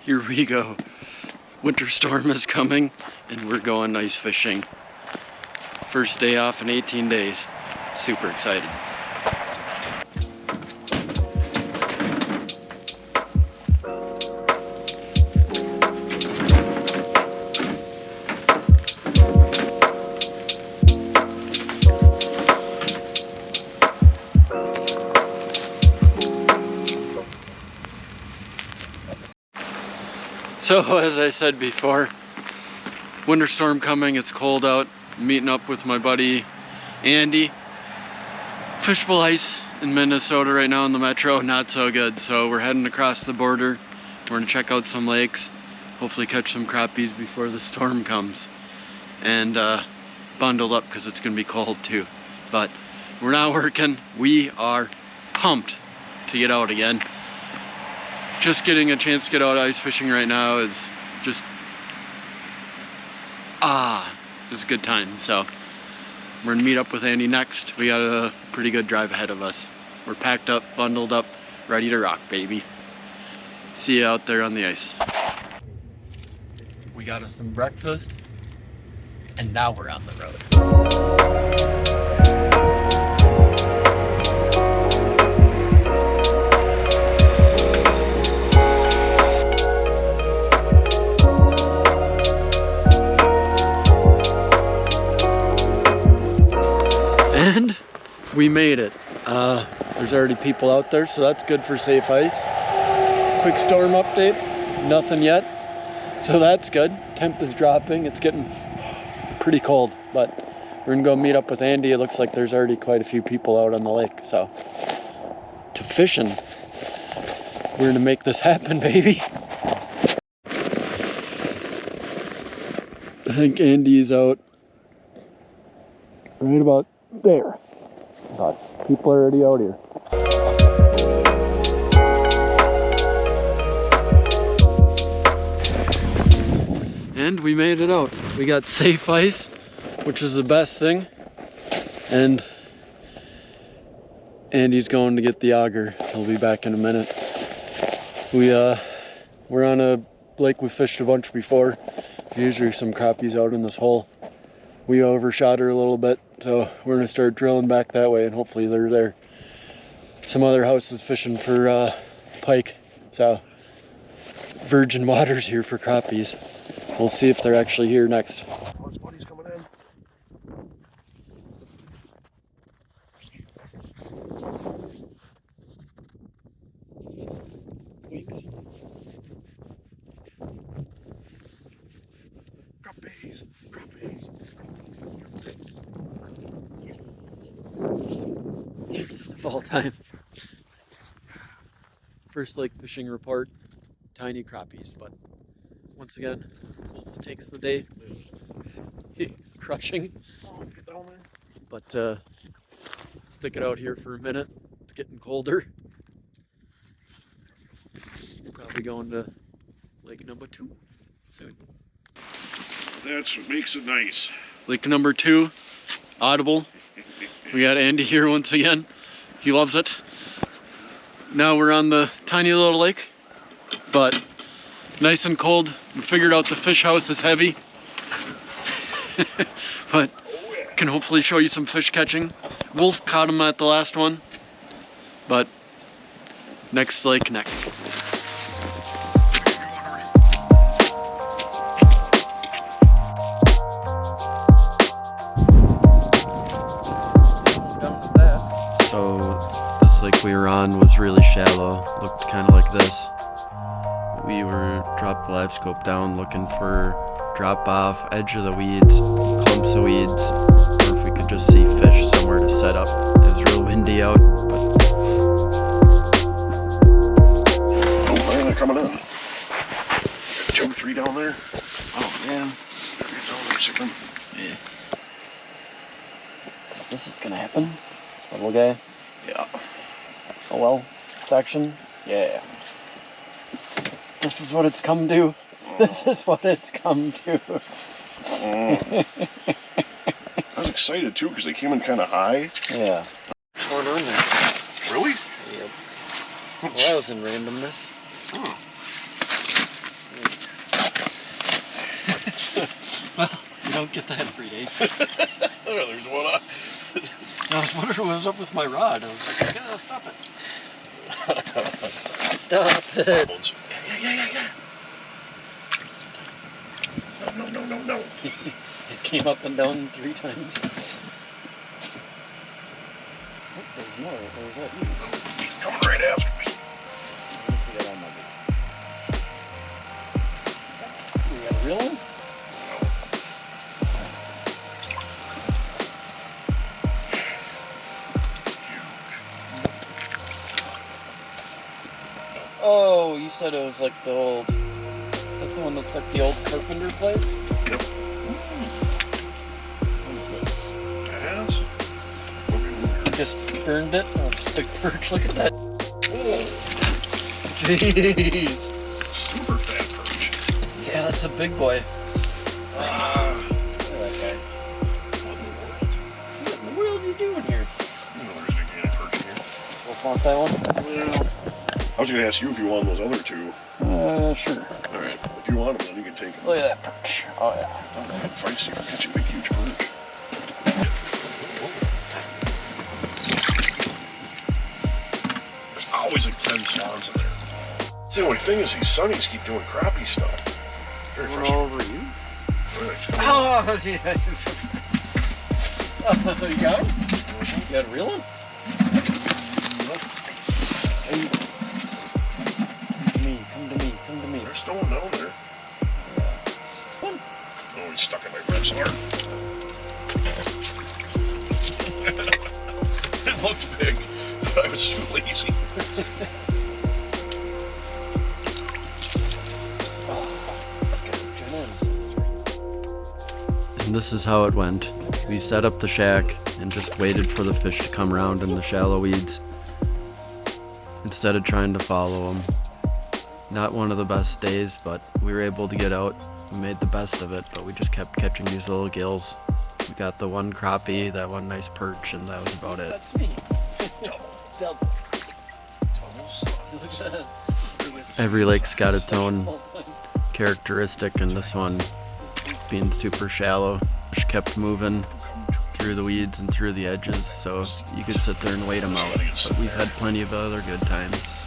Here we go. Winter storm is coming and we're going ice fishing. First day off in 18 days. Super excited. So as I said before, winter storm coming, it's cold out. I'm meeting up with my buddy Andy. Fishbowl ice in Minnesota right now in the metro, not so good. So we're heading across the border. We're gonna check out some lakes, hopefully catch some crappies before the storm comes. And bundled up because it's gonna be cold too. But we're not working. We are pumped to get out again. Just getting a chance to get out ice fishing right now is just, it's a good time. So we're gonna meet up with Andy next. We got a pretty good drive ahead of us. We're packed up, bundled up, ready to rock, baby. See you out there on the ice. We got us some breakfast, and now we're on the road. And we made it. There's already people out there, so that's good for safe ice. Quick storm update, nothing yet. So that's good. Temp is dropping. It's getting pretty cold, but we're gonna go meet up with Andy. It looks like there's already quite a few people out on the lake. So to fishing, we're gonna make this happen, baby. I think Andy's out right about there, but people are already out here. And we made it out. We got safe ice, which is the best thing. And Andy's going to get the auger. He'll be back in a minute. We're on a lake we fished a bunch before. Usually some crappies out in this hole. We overshot her a little bit, so we're gonna start drilling back that way and hopefully they're there. Some other houses fishing for pike, so virgin waters here for crappies. We'll see if they're actually here next. His buddy's coming in. Weeks. Crappies, crappies, crappies. Yes. Biggest of all time. First lake fishing report, tiny crappies, but once again, Wolf takes the day. Crushing. Get down there. But stick it out here for a minute. It's getting colder. We're probably going to lake number 2 soon. That's what makes it nice. Lake number 2, Audible. We got Andy here once again. He loves it. Now we're on the tiny little lake, but nice and cold. We figured out the fish house is heavy, but can hopefully show you some fish catching. Wolf caught him at the last one, but next lake next. So this lake we were on was really shallow, looked kind of like this. We were dropped the live scope down looking for drop off, edge of the weeds, clumps of weeds, or if we could just see fish somewhere to set up. It was real windy out, but Oh, they're coming in. 2, 3 down there. oh yeah. Get down there, sick 'em. Yeah. This is gonna happen. Little guy. Yeah. Oh well. Section. Yeah. This is what it's come to. This is what it's come to. I was excited too because they came in kind of high. Yeah. What's going on there? Really? Yep. Well, that was in randomness. Oh. don't get that every day. Oh, there's one on. I was wondering what was up with my rod. I was like, yeah, stop it. Stop it. Yeah. No. It came up and down 3 times. Oh, there's more. What was that? He's coming right after me. We got a real one? Oh, you said it was like the old... Is that the one that's like the old carpenter place? Yep. What is this? Yes. You just burned it? Oh, it's a big perch. Look at that. Oh, Jeez. super fat perch. Yeah, that's a big boy. Ah. Look at that guy. What in the world are you doing here? You know there's a big giant perch in here. We'll want that one? Well, I was going to ask you if you want those other 2. Sure. All right. If you want them, then you can take them. Look at that perch. Oh, yeah. Don't get feisty for catching big, huge perch. There's always like 10 swans in there. See, the only thing is these sunnies keep doing crappie stuff. Very Run frustrating. over you? Oh, Oh, yeah. You got him? You got a real one? Come to me. there's still one down there. One. Oh, he's stuck in my ribs hard. It looked big, but I was too lazy. And this is how it went. We set up the shack and just waited for the fish to come around in the shallow weeds instead of trying to follow them. Not one of the best days, but we were able to get out. We made the best of it, but we just kept catching these little gills. We got the one crappie, that one nice perch, and that was about it. That's me. Double. Every lake's got its own characteristic, and this one, being super shallow, just kept moving through the weeds and through the edges, so you could sit there and wait them out. But we've had plenty of other good times.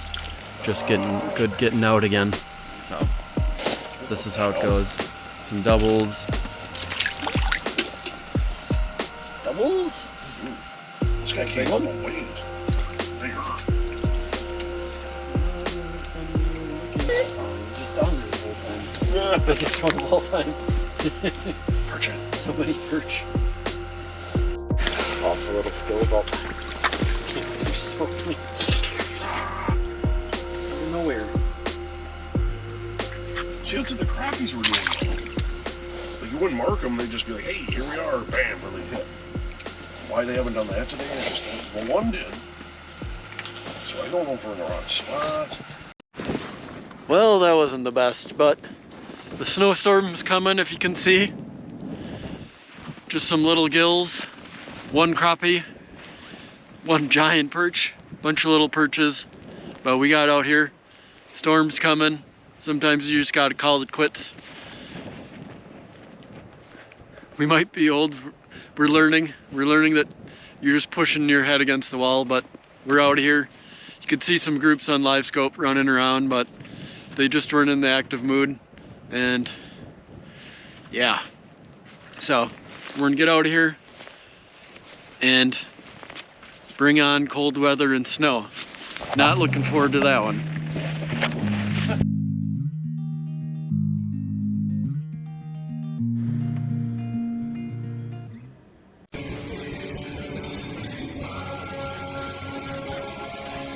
Just getting out again. So this is how it goes. Some doubles. Doubles? This guy came up on waves. Bigger. Just down there the whole time. Biggest one of all time. Perch it. So many perch. Also a little skill about There's so many. Nowhere. See, that's what the crappies were doing. Like, you wouldn't mark them, they'd just be like, hey, here we are, bam, and they hit. Why they haven't done that today, I just don't. Well, one did. So I don't know if we're in the wrong spot. Well, that wasn't the best, but the snowstorm's coming, if you can see. Just some little gills, one crappie, one giant perch, bunch of little perches. But we got out here. Storm's coming. Sometimes you just gotta call it quits. We might be old. We're learning that you're just pushing your head against the wall, but we're out here. You could see some groups on LiveScope running around, but they just weren't in the active mood. And yeah. So we're gonna get out of here and bring on cold weather and snow. Not looking forward to that one.